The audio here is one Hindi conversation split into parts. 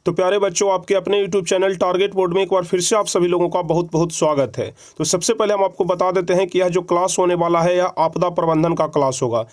तो प्यारे बच्चों, आपके अपने YouTube चैनल टारगेट बोर्ड में एक बार फिर से आप सभी लोगों का बहुत बहुत स्वागत है। तो सबसे पहले हम आपको बता देते हैं कि यह जो क्लास होने वाला है यह आपदा प्रबंधन का क्लास होगा।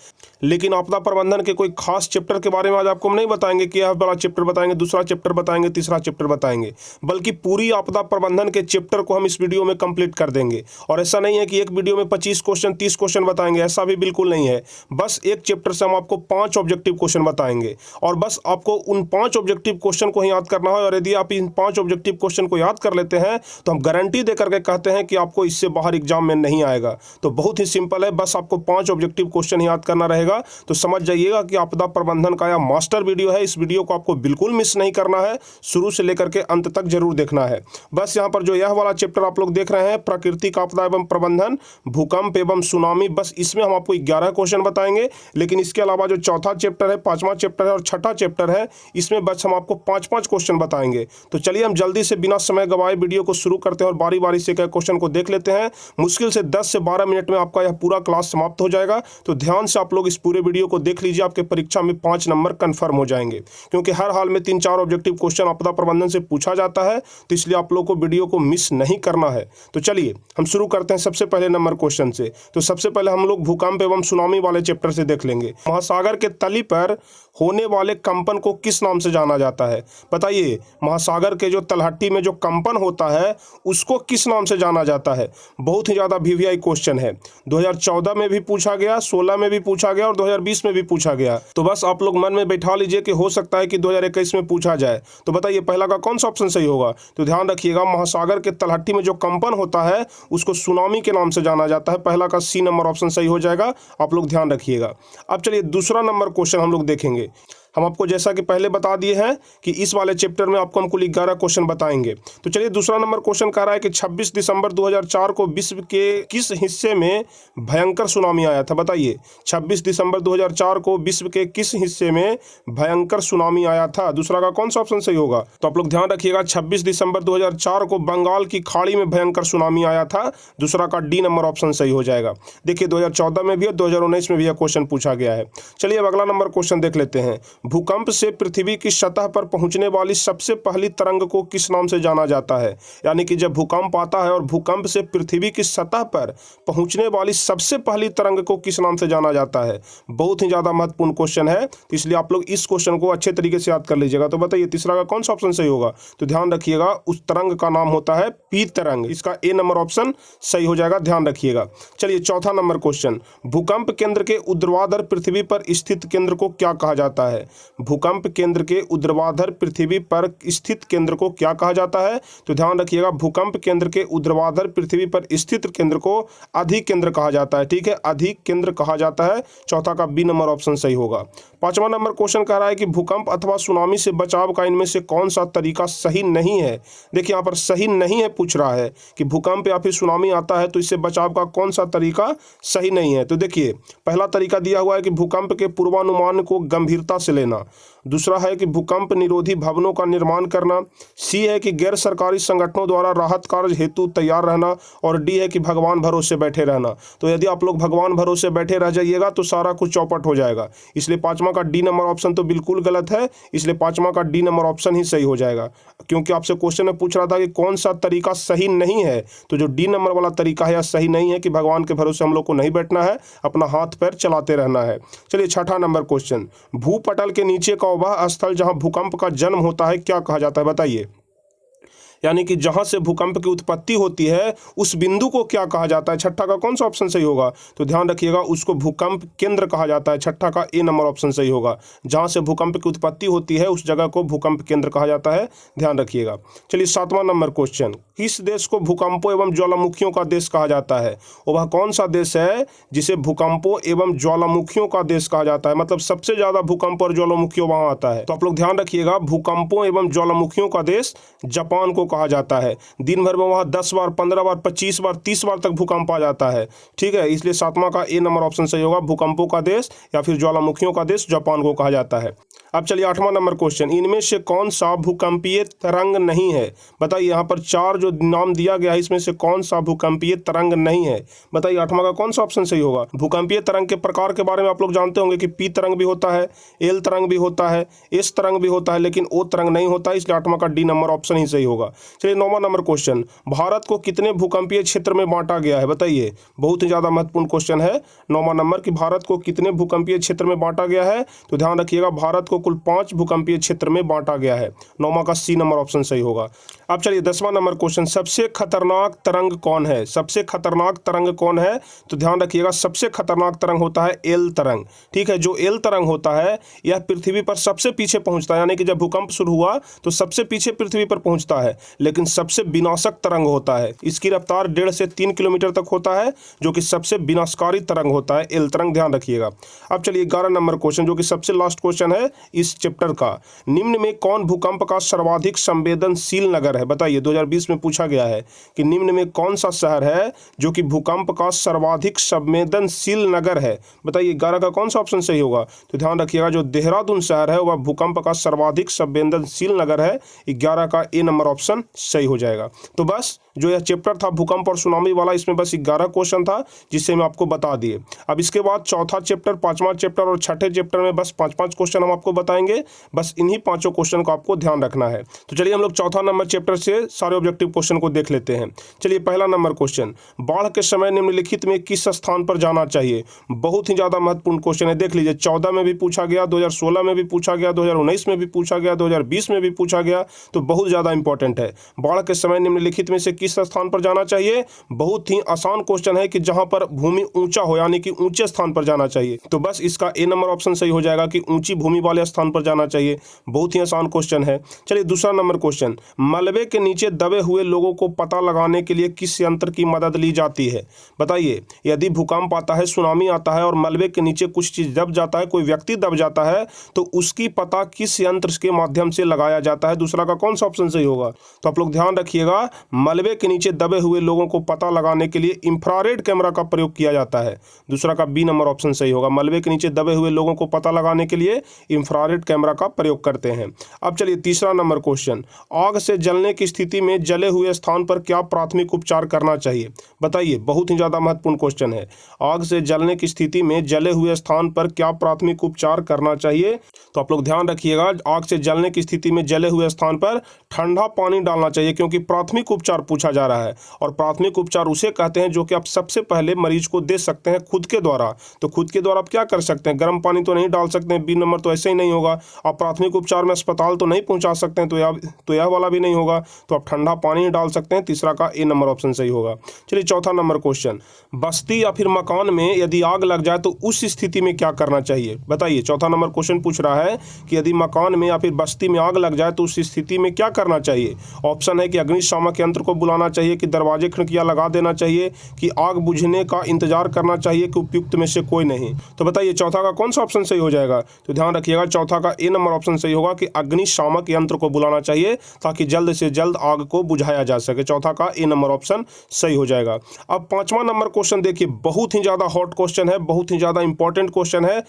लेकिन आपदा प्रबंधन के कोई खास चैप्टर के बारे में आज आपको हम नहीं बताएंगे कि यह बड़ा चैप्टर बताएंगे, दूसरा चैप्टर बताएंगे, तीसरा चैप्टर बताएंगे, बल्कि पूरी आपदा प्रबंधन के चैप्टर को हम इस वीडियो में कंप्लीट कर देंगे। और ऐसा नहीं है कि एक वीडियो में 25 क्वेश्चन 30 क्वेश्चन बताएंगे, ऐसा भी बिल्कुल नहीं है। बस एक चैप्टर से हम आपको 5 ऑब्जेक्टिव क्वेश्चन बताएंगे और बस आपको उन 5 ऑब्जेक्टिव क्वेश्चन को ही याद करना है। और यदि आप इन 5 ऑब्जेक्टिव क्वेश्चन को याद कर लेते हैं तो हम गारंटी दे करके कहते हैं कि आपको इससे बाहर एग्जाम में नहीं आएगा। तो बहुत ही सिंपल है, बस आपको 5 ऑब्जेक्टिव क्वेश्चन याद करना रहेगा। तो समझ जाइएगा कि आपदा प्रबंधन का यह मास्टर वीडियो है। इस वीडियो को आपको बिल्कुल मिस नहीं करना है, शुरू से लेकर के अंत तक जरूर देखना है। बस यहाँ पर जो यह वाला चैप्टर आप लोग देख रहे हैं, प्राकृतिक आपदा एवं प्रबंधन, भूकंप एवं सुनामी, बस इसमें हम आपको 11 क्वेश्चन बताएंगे। लेकिन इसके अलावा जो चौथा चैप्टर है, 5वां चैप्टर है और छठा चैप्टर है, इसमें बस हम आपको 5-5 क्वेश्चन बताएंगे। तो चलिए हम जल्दी से बिना समय गवाए वीडियो को शुरू करते हैं और बारी बारी से कई क्वेश्चन को देख लेते हैं। मुश्किल से 10 से 12 मिनट में आपका यह पूरा क्लास समाप्त हो जाएगा। तो ध्यान से आप लोग इस पूरे वीडियो को देख लीजिए, आपके परीक्षा में 5 नंबर कंफर्म हो जाएंगे, क्योंकि हर हाल में 3-4 ऑब्जेक्टिव क्वेश्चन आपदा प्रबंधन से पूछा जाता है। तो इसलिए आप लोग को वीडियो को मिस नहीं करना है। तो चलिए हम शुरू करते हैं सबसे पहले नंबर क्वेश्चन से। तो सबसे पहले हम लोग भूकंप एवं सुनामी वाले चैप्टर से देख लेंगे। महासागर के तली पर होने वाले कंपन को किस नाम से जाना जाता है? बताइए, महासागर के जो तलहटी में जो कंपन होता है उसको किस नाम से जाना जाता है? बहुत ही ज़्यादा वीवीआई क्वेश्चन है। 2014 में भी पूछा गया, 16 में भी पूछा गया और 2020 में भी पूछा गया। तो बस आप लोग मन में बैठा लीजिए कि हो सकता है कि 2021 में पूछा जाए। तो बताइए पहला का कौन सा ऑप्शन सही होगा? तो ध्यान रखिएगा, महासागर के तलहटी में जो कंपन होता है उसको सुनामी के नाम से जाना जाता है। पहला का सी नंबर ऑप्शन सही हो जाएगा, आप लोग ध्यान रखिएगा। अब चलिए दूसरा नंबर क्वेश्चन हम लोग देखेंगे। हम आपको जैसा कि पहले बता दिए हैं कि इस वाले चैप्टर में आपको हम कुल 11 क्वेश्चन बताएंगे। तो चलिए दूसरा नंबर क्वेश्चन कह रहा है कि 26 दिसंबर 2004 को विश्व के किस हिस्से में भयंकर सुनामी आया था? बताइए, 26 दिसंबर 2004 को विश्व के किस हिस्से में भयंकर सुनामी आया था? दूसरा का कौन सा ऑप्शन सही होगा? तो आप लोग ध्यान रखिएगा, 26 दिसंबर 2004 को बंगाल की खाड़ी में भयंकर सुनामी आया था। दूसरा का डी नंबर ऑप्शन सही हो जाएगा। देखिए 2014 में भी और 2019 में भी यह क्वेश्चन पूछा गया है। चलिए अब अगला नंबर क्वेश्चन देख लेते हैं। भूकंप से पृथ्वी की सतह पर पहुंचने वाली सबसे पहली तरंग को किस नाम से जाना जाता है? यानी कि जब भूकंप आता है और भूकंप से पृथ्वी की सतह पर पहुंचने वाली सबसे पहली तरंग को किस नाम से जाना जाता है? बहुत ही ज्यादा महत्वपूर्ण क्वेश्चन है, तो इसलिए आप लोग इस क्वेश्चन को अच्छे तरीके से याद कर लीजिएगा। तो बताइए तीसरा का कौन सा ऑप्शन सही होगा? तो ध्यान रखिएगा, उस तरंग का नाम होता है पी तरंग। इसका ए नंबर ऑप्शन सही हो जाएगा, ध्यान रखिएगा। चलिए चौथा नंबर क्वेश्चन, भूकंप केंद्र के ऊर्ध्वाधर पृथ्वी पर स्थित केंद्र को क्या कहा जाता है? भूकंप केंद्र के ऊर्ध्वाधर पृथ्वी पर स्थित केंद्र को क्या कहा जाता है? तो ध्यान रखिएगा, भूकंप केंद्र के ऊर्ध्वाधर पृथ्वी पर स्थित केंद्र को अधिकेंद्र कहा जाता है। ठीक है, अधिकेंद्र कहा जाता है। चौथा का बी नंबर ऑप्शन सही होगा। पांचवा नंबर क्वेश्चन कह रहा है कि भूकंप अथवा सुनामी से बचाव का इनमें से कौन सा तरीका सही नहीं है? देखिए यहाँ पर सही नहीं है पूछ रहा है कि भूकंप या फिर सुनामी आता है तो इससे बचाव का कौन सा तरीका सही नहीं है। तो देखिए पहला तरीका दिया हुआ है कि भूकंप के पूर्वानुमान को गंभीरता से लेना। दूसरा है कि भूकंप निरोधी भवनों का निर्माण करना। सी है कि गैर सरकारी संगठनों द्वारा राहत कार्य हेतु तैयार रहना। और डी है कि भगवान भरोसे बैठे रहना। तो यदि आप लोग भगवान भरोसे बैठे रह जाइएगा तो सारा कुछ चौपट हो जाएगा। इसलिए पांचवा का डी नंबर ऑप्शन तो बिल्कुल गलत है, इसलिए पांचवा का डी नंबर ऑप्शन ही सही हो जाएगा। क्योंकि आपसे क्वेश्चन में पूछ रहा था कि कौन सा तरीका सही नहीं है, तो जो डी नंबर वाला तरीका है सही नहीं है कि भगवान के भरोसे हम लोग को नहीं बैठना है, अपना हाथ पैर चलाते रहना है। चलिए छठा नंबर क्वेश्चन, भूपटल के नीचे का वह स्थल जहां भूकंप का जन्म होता है क्या कहा जाता है? बताइए, यानी कि जहां से भूकंप की उत्पत्ति होती है उस बिंदु को क्या कहा जाता है? छठा का कौन सा ऑप्शन सही होगा? तो ध्यान रखिएगा, उसको भूकंप केंद्र कहा जाता है। छठा का ए नंबर ऑप्शन सही होगा। जहां से भूकंप की उत्पत्ति होती है उस जगह को भूकंप केंद्र कहा जाता है, ध्यान रखिएगा। चलिए सातवां नंबर क्वेश्चन, किस देश को भूकंपों एवं ज्वालामुखियों का देश कहा जाता है? और वह कौन सा देश है जिसे भूकंपों एवं ज्वालामुखियों का देश कहा जाता है? मतलब सबसे ज्यादा भूकंप और ज्वालामुखियों वहां आता है। तो आप लोग ध्यान रखिएगा, भूकंपों एवं ज्वालामुखियों का देश जापान को कहा जाता है। दिन भर में वहां 10 बार 15 बार 25 बार 30 बार तक भूकंप आ जाता है। ठीक है, इसलिए सातवां का ए नंबर ऑप्शन सही होगा, भूकंपों का देश या फिर ज्वालामुखियों का देश जापान को कहा जाता है। अब चलिए 8वां नंबर क्वेश्चन, इनमें से कौन सा भूकंपीय तरंग नहीं है? बताइए, यहाँ पर 4 जो नाम दिया गया है इसमें से कौन सा भूकंपीय तरंग नहीं है? बताइए 8वां का कौन सा ऑप्शन सही होगा? भूकंपीय तरंग के प्रकार के बारे में आप लोग जानते होंगे कि पी तरंग भी होता है, एल तरंग भी होता है, एस तरंग भी होता है, लेकिन ओ तरंग नहीं होता है, इसलिए 8वां का डी नंबर ऑप्शन ही सही होगा। चलिए 9वां नंबर क्वेश्चन, भारत को कितने भूकंपीय क्षेत्र में बांटा गया है? बताइए, बहुत ही ज़्यादा महत्वपूर्ण क्वेश्चन है 9वां नंबर कि भारत को कितने भूकंपीय क्षेत्र में बांटा गया है। तो ध्यान रखिएगा, भारत को कुल 5 भूकंपीय क्षेत्र में बांटा गया है। 9वां का सी नंबर ऑप्शन सही होगा। अब चलिए 10वां नंबर क्वेश्चन, सबसे खतरनाक तरंग कौन है? सबसे खतरनाक तरंग कौन है? तो ध्यान रखिएगा, सबसे खतरनाक तरंग होता है एल तरंग। ठीक है, जो एल तरंग होता है यह पृथ्वी पर सबसे पीछे पहुंचता है, यानी कि जब भूकंप शुरू हुआ तो सबसे पीछे पृथ्वी पर पहुंचता है, लेकिन सबसे विनाशक तरंग होता है। इसकी रफ्तार 1.5 से 3 किलोमीटर तक होता है, जो कि सबसे विनाशकारी तरंग होता है एल तरंग, ध्यान रखिएगा। अब चलिए 11 नंबर क्वेश्चन, जो कि सबसे लास्ट क्वेश्चन है इस चैप्टर का, निम्न में कौन भूकंप का सर्वाधिक संवेदनशील नगर है? बताइए, 2020 में पूछा गया है कि निम्न में कौन सा शहर है जो कि भूकंप का सर्वाधिक संवेदनशील नगर है? बताइए 11 का कौन सा ऑप्शन सही होगा? तो ध्यान रखिएगा, जो देहरादून शहर है वह भूकंप का सर्वाधिक संवेदनशील नगर है। 11 का ए नंबर ऑप्शन सही हो जाएगा। तो बस जो यह चैप्टर था भूकंप और सुनामी वाला, इसमें बस 11 क्वेश्चन था जिससे मैं आपको बता दिए। अब इसके बाद चौथा चैप्टर, 5वां चैप्टर और छठे चैप्टर में बस 5-5 क्वेश्चन हम आपको बताएंगे। बस इन्हीं 5 क्वेश्चन को आपको ध्यान रखना है। तो चलिए हम लोग चौथा नंबर चैप्टर से सारे ऑब्जेक्टिव क्वेश्चन को देख लेते हैं। चलिए पहला नंबर क्वेश्चन, बाढ़ के समय निम्नलिखित में किस स्थान पर जाना चाहिए? बहुत ही ज़्यादा महत्वपूर्ण क्वेश्चन है। देख लीजिए, 14 में भी पूछा गया, 2016 में भी पूछा गया, 2019 में भी पूछा गया, 2020 में भी पूछा गया, तो बहुत ज़्यादा इंपॉर्टेंट है। बाढ़ के समय निम्नलिखित में से किस स्थान पर जाना चाहिए? बहुत ही आसान क्वेश्चन है कि जहां पर भूमि ऊंचा हो, यानी कि ऊंचे स्थान पर जाना चाहिए। तो बस इसका ए नंबर ऑप्शन सही हो जाएगा कि ऊंची भूमि वाले स्थान पर जाना चाहिए। बहुत ही आसान क्वेश्चन है। चलिए दूसरा नंबर क्वेश्चन, मलबे के नीचे दबे हुए लोगों को पता लगाने के लिए किस यंत्र की मदद ली जाती है? बताइए, यदि भूकंप आता है, सुनामी आता है और मलबे के नीचे कुछ चीज दब जाता है, कोई व्यक्ति दब जाता है, तो उसकी पता किस यंत्र के माध्यम से लगाया जाता है? दूसरा का कौन सा ऑप्शन सही होगा? तो आप लोग ध्यान रखिएगा, मलबे के नीचे दबे हुए लोगों को पता लगाने के लिए इंफ्रारेड कैमरा का प्रयोग किया जाता है। दूसरा का बी नंबर ऑप्शन सही होगा। मलबे के नीचे दबे हुए लोगों को पता लगाने के लिए इंफ्रारेड कैमरा का प्रयोग करते हैं। अब चलिए तीसरा नंबर क्वेश्चन, आग से जलने की स्थिति में जले हुए स्थान पर क्या प्राथमिक उपचार करना चाहिए? बताइए, बहुत ही ज्यादा महत्वपूर्ण क्वेश्चन है। आग से जलने की स्थिति में जले हुए स्थान पर क्या प्राथमिक उपचार करना चाहिए? तो आप लोग ध्यान रखिएगा, आग से जलने की स्थिति में जले हुए स्थान पर ठंडा पानी डालना चाहिए, क्योंकि प्राथमिक उपचार पूछा जा रहा है। और प्राथमिक उपचार उसे कहते हैं जो कि आप सबसे पहले मरीज को दे सकते हैं खुद के द्वारा। तो खुद के द्वारा आप क्या कर सकते हैं? गर्म पानी तो नहीं डाल सकते हैं, बी नंबर तो ऐसे ही नहीं होगा। आप प्राथमिक उपचार में अस्पताल तो नहीं पहुंचा सकते हैं, तो यह वाला भी नहीं होगा। तो आप ठंडा पानी ही डाल सकते हैं। तीसरा का ए नंबर ऑप्शन सही होगा। चलिए चौथा नंबर क्वेश्चन, बस्ती या फिर मकान में यदि आग लग जाए तो उस स्थिति में क्या करना चाहिए? बताइए, चौथा नंबर क्वेश्चन पूछ रहा है कि यदि मकान में या फिर बस्ती में आग लग जाए तो उस स्थिति में क्या करना चाहिए? ऑप्शन है कि अग्निशामक यंत्र को बुलाना चाहिए, कि दरवाजे खिड़कियां लगा देना चाहिए, कि आग बुझने का इंतजार करना चाहिए, कि उपयुक्त में से कोई नहीं। तो बताइए चौथा का कौन सा ऑप्शन सही हो जाएगा? तो ध्यान रखिएगा, चौथा का ए नंबर ऑप्शन सही होगा कि अग्निशामक यंत्र को बुलाना चाहिए ताकि जल्द से जल्द आग को बुझाया जा सके। चौथा का ए नंबर ऑप्शन सही हो जाएगा। अब 5वां नंबर क्वेश्चन देखिए, बहुत ही ज्यादा हॉट क्वेश्चन है, बहुत ही ज्यादा इंपॉर्टेंट क्वेश्चन है।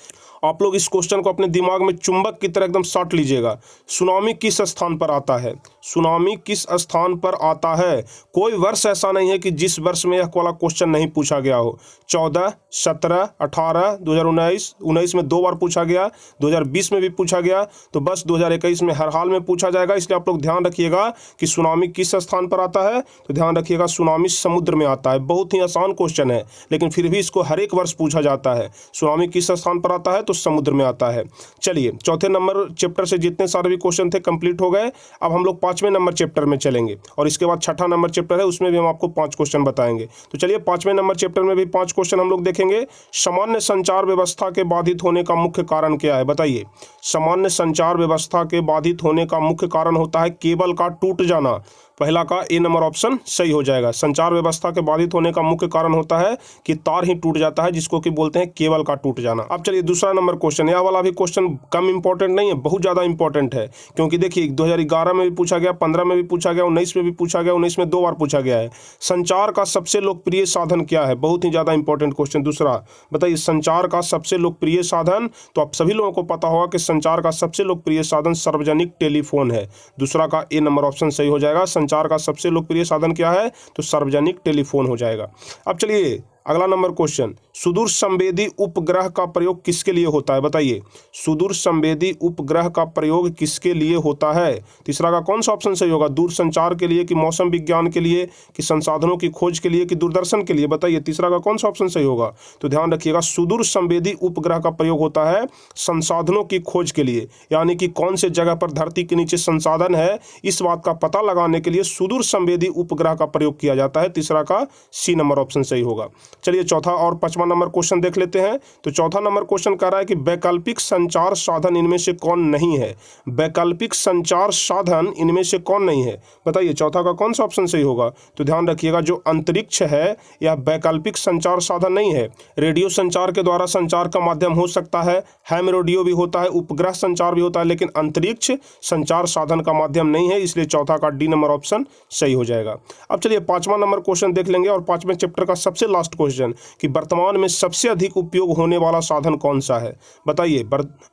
आप लोग इस क्वेश्चन को अपने दिमाग में चुंबक की तरह एकदम साट लीजिएगा। सुनामी किस स्थान पर आता है? सुनामी किस स्थान पर आता है? कोई वर्ष ऐसा नहीं है कि जिस वर्ष में यह वाला क्वेश्चन नहीं पूछा गया हो। 14, 17, 18, 2019 में 2 बार पूछा गया, 2020 में भी पूछा गया, तो बस 2021 में हर हाल में पूछा जाएगा। इसलिए आप लोग ध्यान रखिएगा कि सुनामी किस स्थान पर आता है। तो ध्यान रखिएगा, सुनामी समुद्र में आता है। बहुत ही आसान क्वेश्चन है, लेकिन फिर भी इसको हर एक वर्ष पूछा जाता है। सुनामी किस स्थान पर आता है? तो समुद्र में आता है। चलिए चौथे नंबर चैप्टर से जितने सारे भी क्वेश्चन थे कंप्लीट हो गए। अब हम लोग 5वें नंबर चैप्टर में चलेंगे और इसके बाद छठा नंबर चैप्टर है, उसमें भी हम आपको 5 क्वेश्चन बताएंगे। तो चलिए 5वें नंबर चैप्टर में भी 5 क्वेश्चन हम लोग देखेंगे। सामान्य संचार व्यवस्था के बाधित होने का मुख्य कारण क्या है? बताइए, सामान्य संचार व्यवस्था के बाधित होने का मुख्य कारण होता है केबल का टूट जाना। पहला का ए नंबर ऑप्शन सही हो जाएगा। संचार व्यवस्था के बाधित होने का मुख्य कारण होता है कि तार ही टूट जाता है, जिसको कि बोलते हैं केबल का टूट जाना। अब चलिए दूसरा नंबर क्वेश्चन, यह वाला भी क्वेश्चन कम इंपॉर्टेंट नहीं है, बहुत ज़्यादा इंपॉर्टेंट है, क्योंकि देखिए 2011 में भी पूछा गया, 15 में भी पूछा गया, 19 में भी पूछा गया, 19 में 2 बार पूछा गया है। संचार का सबसे लोकप्रिय साधन क्या है? बहुत ही ज़्यादा इंपॉर्टेंट क्वेश्चन। दूसरा बताइए, संचार का सबसे लोकप्रिय साधन, तो आप सभी लोगों को पता होगा कि संचार का सबसे लोकप्रिय साधन सार्वजनिक टेलीफोन है। दूसरा का ए नंबर ऑप्शन सही हो जाएगा। संचार का सबसे लोकप्रिय साधन क्या है? तो सार्वजनिक टेलीफोन हो जाएगा। अब चलिए अगला नंबर क्वेश्चन, सुदूर संवेदी उपग्रह का प्रयोग किसके लिए होता है? बताइए, सुदूर संवेदी उपग्रह का प्रयोग किसके लिए होता है? तीसरा का कौन सा ऑप्शन सही होगा? दूर संचार के लिए, कि मौसम विज्ञान के लिए, कि संसाधनों की खोज के लिए, कि दूरदर्शन के लिए? बताइए तीसरा का कौन सा ऑप्शन सही होगा? तो ध्यान रखिएगा, सुदूर संवेदी उपग्रह का प्रयोग होता है संसाधनों की खोज के लिए, यानी कि कौन से जगह पर धरती के नीचे संसाधन है, इस बात का पता लगाने के लिए सुदूर संवेदी उपग्रह का प्रयोग किया जाता है। तीसरा का सी नंबर ऑप्शन सही होगा। चलिए चौथा और पांचवा नंबर क्वेश्चन देख लेते हैं। तो चौथा नंबर क्वेश्चन कह रहा है कि वैकल्पिक संचार साधन इनमें से कौन नहीं है? वैकल्पिक संचार साधन इनमें से कौन नहीं है? बताइए चौथा का कौन सा ऑप्शन सही होगा? तो ध्यान रखिएगा, जो अंतरिक्ष है यह वैकल्पिक संचार साधन नहीं है। रेडियो संचार के द्वारा संचार का माध्यम हो सकता है, हैम रेडियो भी होता है, उपग्रह संचार भी होता है, लेकिन अंतरिक्ष संचार साधन का माध्यम नहीं है, इसलिए चौथा का डी नंबर ऑप्शन सही हो जाएगा। अब चलिए पांचवा नंबर क्वेश्चन देख लेंगे, और पांचवें चैप्टर का सबसे लास्ट क्वेश्चन, कि वर्तमान में सबसे अधिक उपयोग होने वाला साधन कौन सा है? बताइए,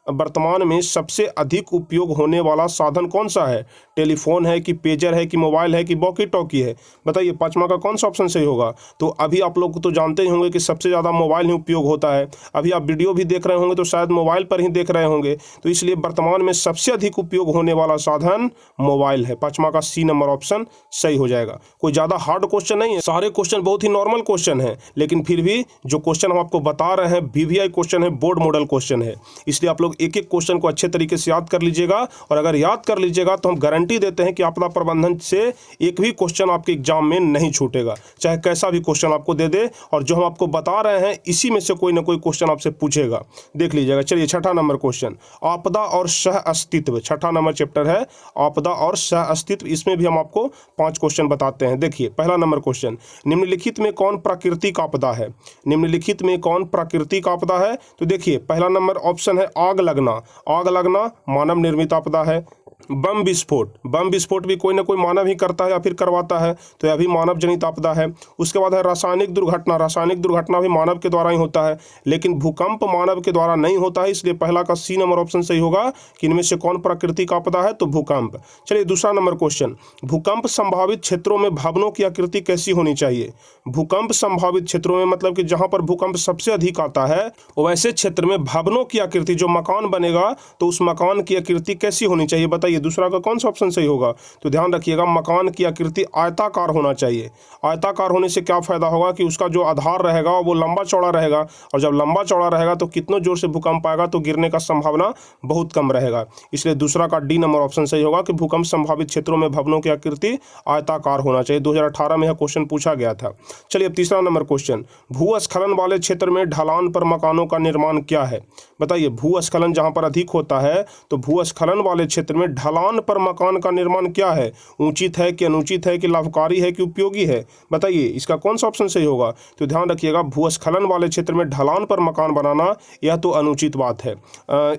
वर्तमान में सबसे अधिक उपयोग होने वाला साधन कौन सा है? टेलीफोन है, कि पेजर है, कि मोबाइल है, कि वॉकी टॉकी है? बताइए पांचवा का कौन सा ऑप्शन सही होगा? तो अभी आप लोग तो जानते ही होंगे कि सबसे ज़्यादा मोबाइल ही उपयोग होता है। अभी आप वीडियो भी देख रहे होंगे तो शायद मोबाइल पर ही देख रहे होंगे, तो इसलिए वर्तमान में सबसे अधिक उपयोग होने वाला साधन मोबाइल है। पांचवा का सी नंबर ऑप्शन सही हो जाएगा। कोई ज़्यादा हार्ड क्वेश्चन नहीं है, सारे क्वेश्चन बहुत ही नॉर्मल क्वेश्चन है, लेकिन फिर भी जो क्वेश्चन हम आपको बता रहे हैं वीवीआई क्वेश्चन है, बोर्ड मॉडल क्वेश्चन है, इसलिए आप लोग एक एक क्वेश्चन को अच्छे तरीके से याद कर लीजिएगा। और अगर याद कर लीजिएगा तो हम गारंटी देते हैं कि आपदा प्रबंधन से एक भी क्वेश्चन आपके एग्जाम में नहीं छूटेगा, चाहे कैसा भी क्वेश्चन आपको दे दे। और जो हम आपको बता रहे हैं इसी में से कोई ना कोई क्वेश्चन आपसे पूछेगा, देख लीजिएगा। चलिए छठा नंबर क्वेश्चन, आपदा और सह अस्तित्व, छठा नंबर चैप्टर है आपदा और सह अस्तित्व। इसमें भी हम आपको 5 क्वेश्चन बताते हैं। देखिए पहला नंबर क्वेश्चन, निम्नलिखित में कौन प्राकृतिक आपदा है? निम्नलिखित में कौन प्राकृतिक आपदा है? तो देखिए पहला नंबर ऑप्शन है आग लगना। आग लगना मानव निर्मित आपदा है। बम विस्फोट, बम विस्फोट भी कोई ना कोई मानव ही करता है या फिर करवाता है, तो यह भी मानव जनित आपदा है। उसके बाद है रासायनिक दुर्घटना, रासायनिक दुर्घटना भी मानव के द्वारा ही होता है, लेकिन भूकंप मानव के द्वारा नहीं होता है, इसलिए पहला का सी नंबर ऑप्शन सही होगा कि इनमें से कौन प्राकृतिक आपदा है? तो भूकंप। चलिए दूसरा नंबर क्वेश्चन, भूकंप संभावित क्षेत्रों में भवनों की आकृति कैसी होनी चाहिए? भूकंप संभावित क्षेत्रों में मतलब कि जहां पर भूकंप सबसे अधिक आता है वैसे क्षेत्र में भवनों की आकृति, जो मकान बनेगा तो उस मकान की आकृति कैसी होनी चाहिए? बताइए दूसरा का कौन सा ऑप्शन सही होगा? तो ध्यान रखिएगा, मकान की आकृति आयताकार होना चाहिए। आयताकार होने से क्या फायदा होगा कि उसका जो आधार रहेगा वो लंबा चौड़ा रहेगा, और जब लंबा चौड़ा रहेगा तो कितना जोर से भूकंप आएगा तो गिरने का संभावना बहुत कम रहेगा। इसलिए दूसरा का डी नंबर ऑप्शन सही होगा कि भूकंप संभावित क्षेत्रों में भवनों की आकृति आयताकार होना चाहिए। 2018 में यह क्वेश्चन पूछा गया था। चलिए अब तीसरा नंबर क्वेश्चन, भूस्खलन वाले क्षेत्र में ढलान पर मकानों का निर्माण क्या है? बताइए, भूस्खलन जहां पर अधिक होता है तो भूस्खलन वाले क्षेत्र में ढलान पर मकान का निर्माण क्या है? उचित है कि अनुचित है, कि लाभकारी है, कि उपयोगी है? बताइए इसका कौन सा ऑप्शन सही होगा? तो ध्यान रखिएगा, भूस्खलन वाले क्षेत्र में ढलान पर मकान बनाना यह तो अनुचित बात है,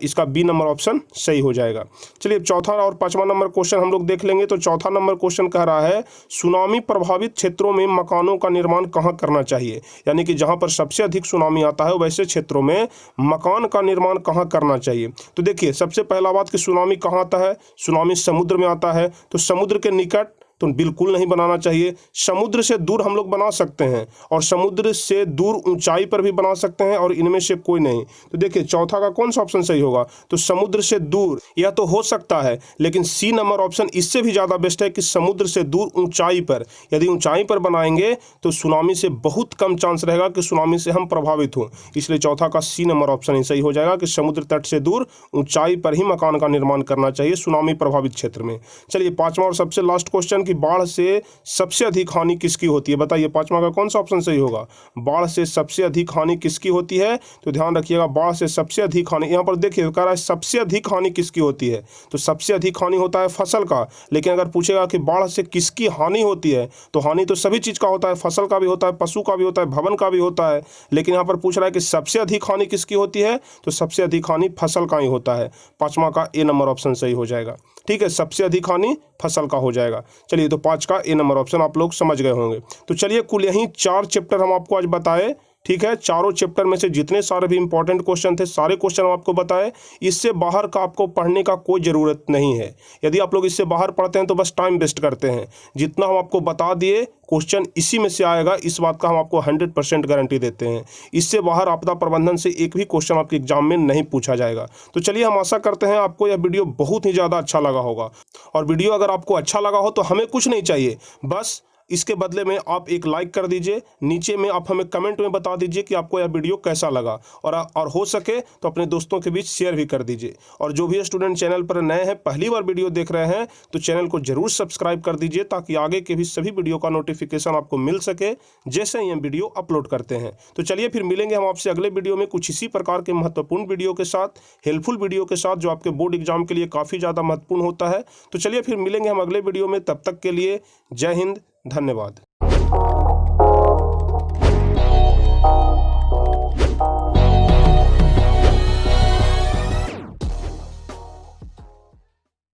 इसका बी नंबर ऑप्शन सही हो जाएगा। चलिए चौथा और पांचवा नंबर क्वेश्चन हम लोग देख लेंगे। तो चौथा नंबर क्वेश्चन कह रहा है, सुनामी प्रभावित क्षेत्रों में मकानों का निर्माण कहाँ करना चाहिए? यानी कि जहां पर सबसे अधिक सुनामी आता है वैसे क्षेत्रों में मकान का निर्माण कहाँ करना चाहिए? तो देखिए सबसे पहला बात कि सुनामी कहाँ आता है? सुनामी समुद्र में आता है, तो समुद्र के निकट तो बिल्कुल नहीं बनाना चाहिए। समुद्र से दूर हम लोग बना सकते हैं, और समुद्र से दूर ऊंचाई पर भी बना सकते हैं, और इनमें से कोई नहीं। तो देखिए चौथा का कौन सा ऑप्शन सही होगा? तो समुद्र से दूर यह तो हो सकता है, लेकिन सी नंबर ऑप्शन इससे भी ज़्यादा बेस्ट है कि समुद्र से दूर ऊंचाई पर। यदि ऊंचाई पर बनाएंगे तो सुनामी से बहुत कम चांस रहेगा कि सुनामी से हम प्रभावित हों, इसलिए चौथा का सी नंबर ऑप्शन ही सही हो जाएगा कि समुद्र तट से दूर ऊंचाई पर ही मकान का निर्माण करना चाहिए सुनामी प्रभावित क्षेत्र में। चलिए पांचवा और सबसे लास्ट क्वेश्चन, कि बाढ़ से सबसे अधिक हानि किसकी होती है। बताइए 5वां का कौन सा ऑप्शन सही होगा। बाढ़ से सबसे अधिक हानि किसकी होती है, तो ध्यान रखिएगा बाढ़ से सबसे अधिक हानि, यहाँ पर देखिए कह रहा है सबसे अधिक हानि किसकी होती है, तो सबसे अधिक हानि होता है फसल का। लेकिन अगर पूछेगा कि बाढ़ से किसकी हानि होती है, तो हानि तो सभी चीज़ का होता है, फसल का भी होता है, पशु का भी होता है, भवन का भी होता है। लेकिन यहाँ पर पूछ रहा है कि सबसे अधिक हानि किसकी होती है, तो सबसे अधिक हानि फसल का ही होता है। 5वां का ए नंबर ऑप्शन सही हो जाएगा। ठीक है, सबसे अधिक हानि फसल का हो जाएगा। चलिए तो 5 का ए नंबर ऑप्शन आप लोग समझ गए होंगे। तो चलिए कुल यही 4 चैप्टर हम आपको आज बताए। ठीक है, चारों चैप्टर में से जितने सारे भी इंपॉर्टेंट क्वेश्चन थे सारे क्वेश्चन हम आपको बताए। इससे बाहर का आपको पढ़ने का कोई ज़रूरत नहीं है। यदि आप लोग इससे बाहर पढ़ते हैं तो बस टाइम वेस्ट करते हैं। जितना हम आपको बता दिए क्वेश्चन इसी में से आएगा, इस बात का हम आपको 100% गारंटी देते हैं। इससे बाहर आपदा प्रबंधन से एक भी क्वेश्चन आपके एग्जाम में नहीं पूछा जाएगा। तो चलिए हम आशा करते हैं आपको यह वीडियो बहुत ही ज़्यादा अच्छा लगा होगा। और वीडियो अगर आपको अच्छा लगा हो तो हमें कुछ नहीं चाहिए, बस इसके बदले में आप एक लाइक कर दीजिए, नीचे में आप हमें कमेंट में बता दीजिए कि आपको यह वीडियो कैसा लगा, और हो सके तो अपने दोस्तों के बीच शेयर भी कर दीजिए। और जो भी स्टूडेंट चैनल पर नए हैं, पहली बार वीडियो देख रहे हैं, तो चैनल को जरूर सब्सक्राइब कर दीजिए ताकि आगे के भी सभी वीडियो का नोटिफिकेशन आपको मिल सके जैसे ही हम वीडियो अपलोड करते हैं। तो चलिए फिर मिलेंगे हम आपसे अगले वीडियो में कुछ इसी प्रकार के महत्वपूर्ण वीडियो के साथ, हेल्पफुल वीडियो के साथ, जो आपके बोर्ड एग्जाम के लिए काफ़ी ज़्यादा महत्वपूर्ण होता है। तो चलिए फिर मिलेंगे हम अगले वीडियो में, तब तक के लिए जय हिंद, धन्यवाद।